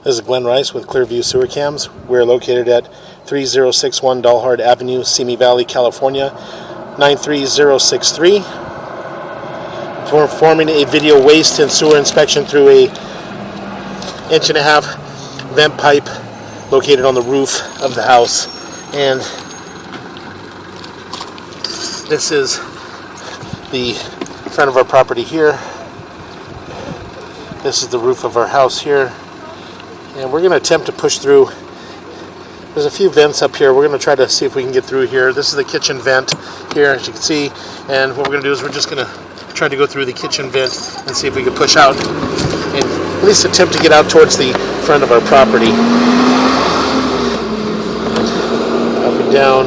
This is Glenn Rice with Clearview Sewer Cams. We're located at 3061 Dalhart Avenue, Simi Valley, California, 93063. We're performing a video waste and sewer inspection through a 1.5-inch vent pipe located on the roof of the house. And this is the front of our property here. This is the roof of our house here. And we're going to attempt to push through. There's a few vents up here. We're going to try to see if we can get through here. This is the kitchen vent here, as you can see. And what we're going to do is we're just going to try to go through the kitchen vent and see if we can push out and at least attempt to get out towards the front of our property. Up and down.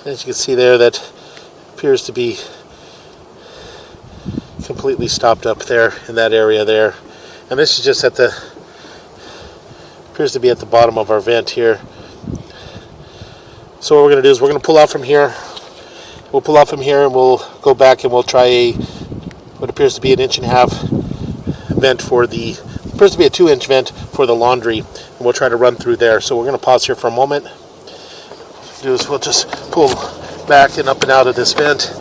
As you can see there, that appears to be completely stopped up there in that area there. And this is just appears to be at the bottom of our vent here. So what we're going to do is we're going to pull out from here. We'll pull out from here and we'll go back and we'll try what appears to be an 1.5-inch vent for the, appears to be a 2-inch vent for the laundry. And we'll try to run through there. So we're going to pause here for a moment. What we'll do is we'll just pull back and up and out of this vent.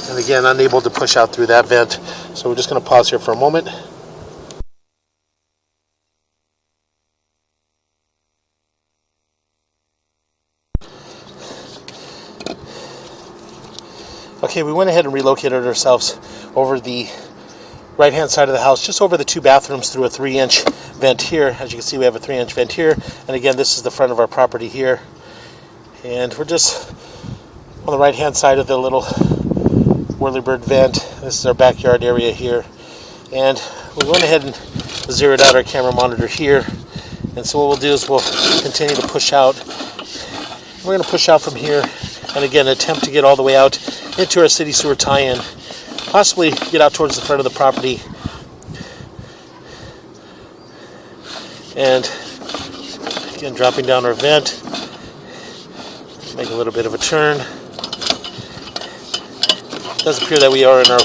And again, unable to push out through that vent. So we're just going to pause here for a moment. Okay, we went ahead and relocated ourselves over the right-hand side of the house, just over the 2 bathrooms through a 3-inch vent here. As you can see, we have a 3-inch vent here. And again, this is the front of our property here. And we're just on the right-hand side of the little whirlybird vent. This is our backyard area here. And we went ahead and zeroed out our camera monitor here. And so what we'll do is we'll continue to push out. We're going to push out from here and again attempt to get all the way out into our city sewer tie-in. Possibly get out towards the front of the property. And again, dropping down our vent. Make a little bit of a turn. It does appear that we are in our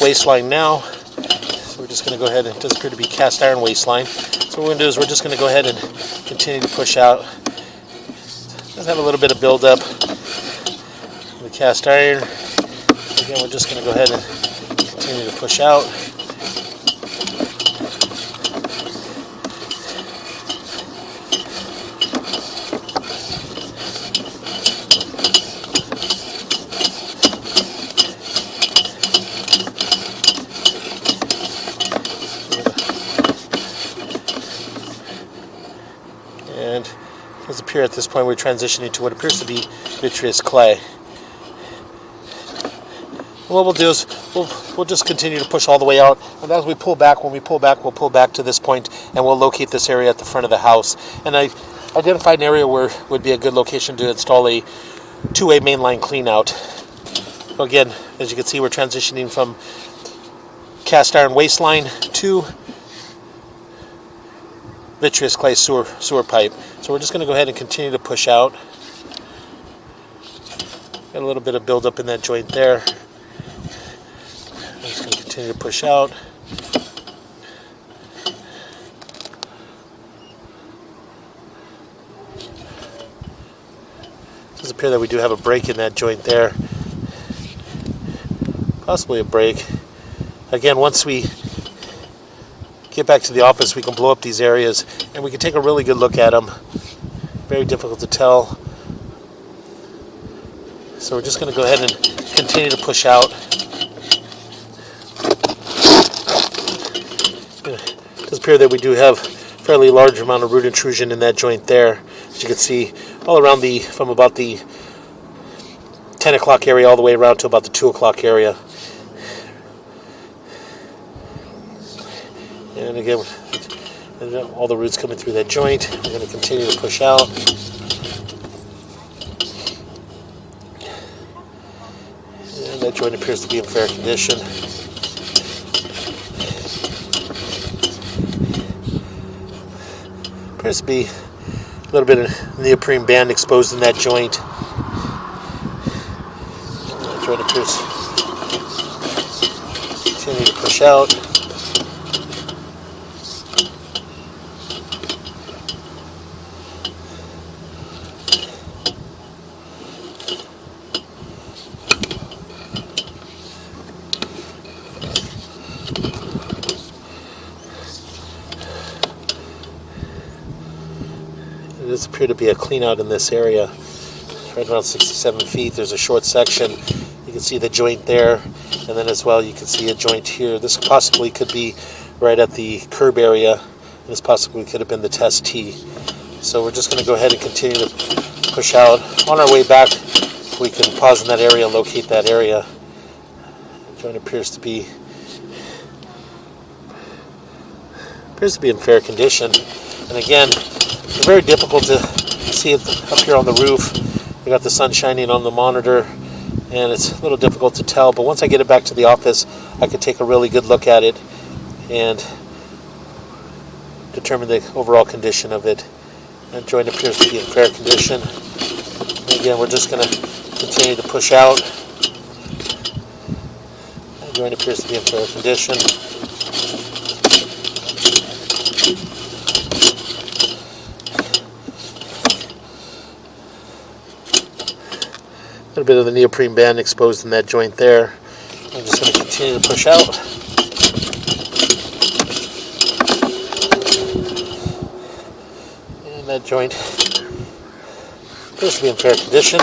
waistline now. So we're just going to go ahead, and it does appear to be cast iron waistline. So what we're going to do is we're just going to go ahead and continue to push out. It does have a little bit of buildup. The cast iron. Again, we're just going to go ahead and continue to push out. And it does appear at this point we're transitioning to what appears to be vitreous clay. What we'll do is we'll just continue to push all the way out, and as we pull back, when we pull back, we'll pull back to this point, and we'll locate this area at the front of the house. And I identified an area where would be a good location to install a 2-way mainline cleanout. So again, as you can see, we're transitioning from cast iron waistline to vitreous clay sewer pipe. So we're just going to go ahead and continue to push out. Got a little bit of buildup in that joint there. I'm just going to continue to push out. It does appear that we do have a break in that joint there. Possibly a break. Again, once we get back to the office, we can blow up these areas and we can take a really good look at them. Very difficult to tell. So we're just going to go ahead and continue to push out. It does appear that we do have a fairly large amount of root intrusion in that joint there. As you can see, all around from about the 10 o'clock area all the way around to about the 2 o'clock area. And again, all the roots coming through that joint. We're going to continue to push out. And that joint appears to be in fair condition. Appears to be a little bit of neoprene band exposed in that joint. joint appears to continue to push out. It does appear to be a clean out in this area. Right around 67 feet. There's a short section. You can see the joint there, and then as well you can see a joint here. This possibly could be right at the curb area. This possibly could have been the test tee. So we're just going to go ahead and continue to push out. On our way back, we can pause in that area and locate that area. The joint appears to be in fair condition. And again, it's very difficult to see it up here on the roof. We got the sun shining on the monitor, and it's a little difficult to tell. But once I get it back to the office, I could take a really good look at it and determine the overall condition of it. That joint appears to be in fair condition. And again, we're just going to continue to push out. That joint appears to be in fair condition. A little bit of the neoprene band exposed in that joint there. I'm just going to continue to push out. And that joint appears to be in fair condition.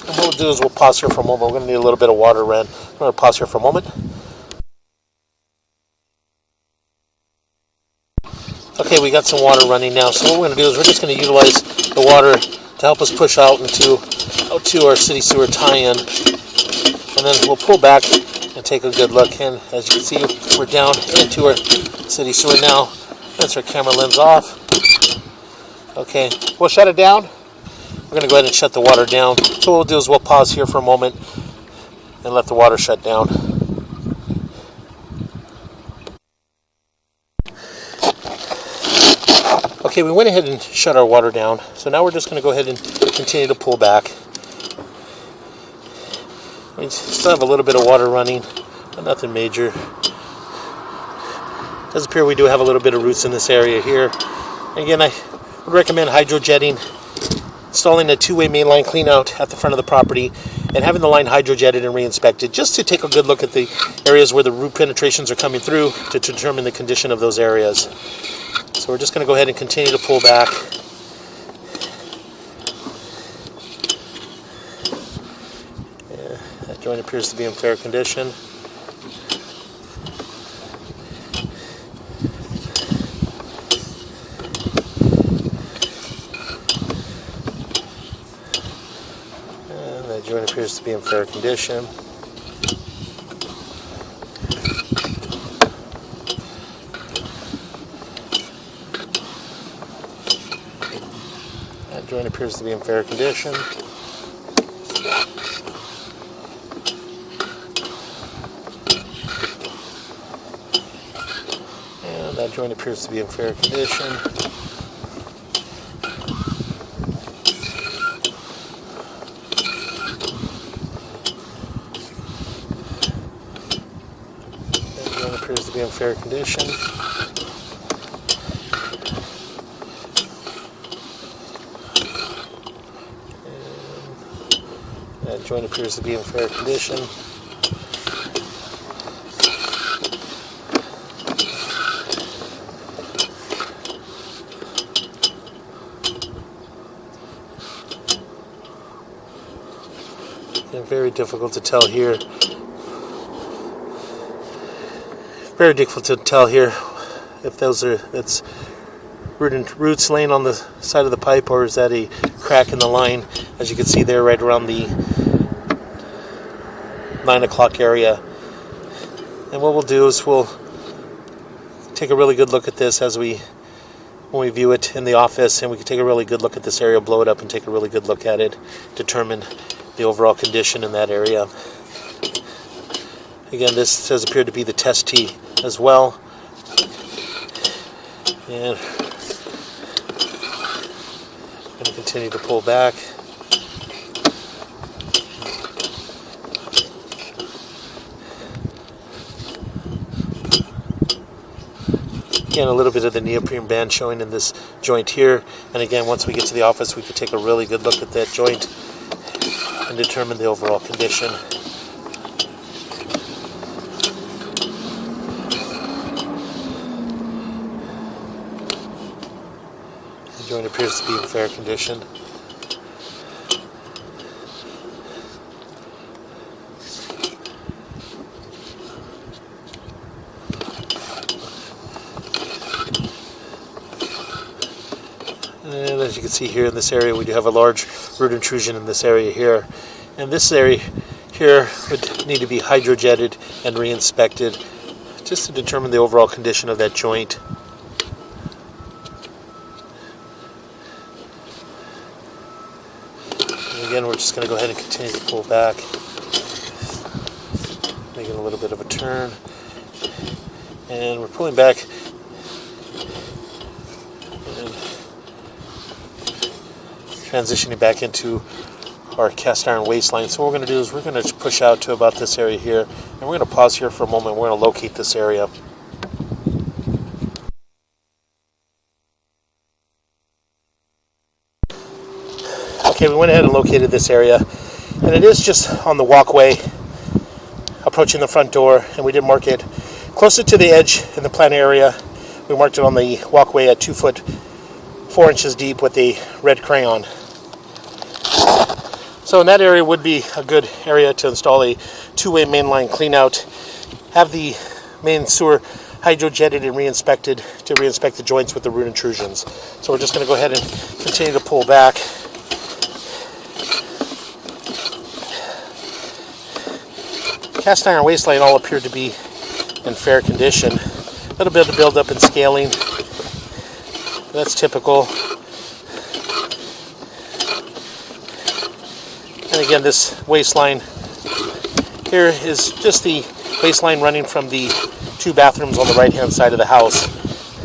And what we'll do is we'll pause here for a moment. We're going to need a little bit of water, Ren. I'm going to pause here for a moment. Okay, we got some water running now. So what we're going to do is we're just going to utilize the water to help us push out to our city sewer tie-in, and then we'll pull back and take a good look. And as you can see, we're down into our city sewer now. That's our camera lens off. Okay, we'll shut it down. We're going to go ahead and shut the water down. So what we'll do is we'll pause here for a moment and let the water shut down. Okay, we went ahead and shut our water down, so now we're just going to go ahead and continue to pull back. We still have a little bit of water running, but nothing major. It does appear we do have a little bit of roots in this area here. Again, I would recommend hydrojetting, installing a two-way mainline cleanout at the front of the property, and having the line hydrojetted and re-inspected just to take a good look at the areas where the root penetrations are coming through to determine the condition of those areas. So we're just going to go ahead and continue to pull back. Yeah, that joint appears to be in fair condition. And that joint appears to be in fair condition. That joint appears to be in fair condition. And that joint appears to be in fair condition. That joint appears to be in fair condition. That joint appears to be in fair condition. And very difficult to tell here. Very difficult to tell here if it's roots laying on the side of the pipe, or is that a crack in the line, as you can see there right around the 9 o'clock area. And what we'll do is we'll take a really good look at this when we view it in the office, and we can take a really good look at this area, blow it up and take a really good look at it, determine the overall condition in that area. Again, this has appeared to be the test tee as well. And I'm going to continue to pull back. Again, a little bit of the neoprene band showing in this joint here. And again, once we get to the office, we can take a really good look at that joint and determine the overall condition. The joint appears to be in fair condition. And as you can see here in this area, we do have a large root intrusion in this area here. And this area here would need to be hydrojetted and re-inspected just to determine the overall condition of that joint. And again, we're just going to go ahead and continue to pull back, making a little bit of a turn. And we're pulling back. Transitioning back into our cast iron waistline. So what we're going to do is we're going to push out to about this area here, and we're going to pause here for a moment. We're going to locate this area. Okay, we went ahead and located this area, and it is just on the walkway approaching the front door, and we did mark it closer to the edge in the plant area. We marked it on the walkway at 2 foot 4 inches deep with a red crayon. So in that area would be a good area to install a two-way mainline cleanout, have the main sewer hydrojetted and re-inspected to re-inspect the joints with the root intrusions. So we're just going to go ahead and continue to pull back. Cast iron waistline all appear to be in fair condition. A little bit of buildup and scaling. That's typical. And again, this waistline here is just the waistline running from the 2 bathrooms on the right hand side of the house.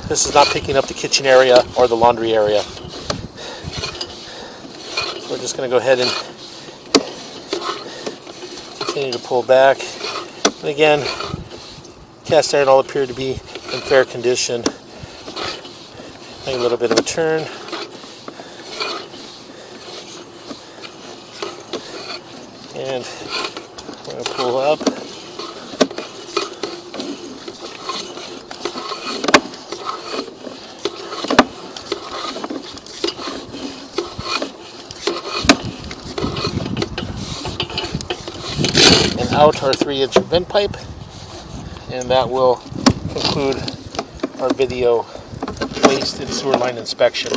This is not picking up the kitchen area or the laundry area. So we're just going to go ahead and continue to pull back. And again, cast iron all appear to be in fair condition. Make a little bit of a turn. And we're going to pull up. And out our 3-inch vent pipe. And that will conclude our video waste and sewer line inspection.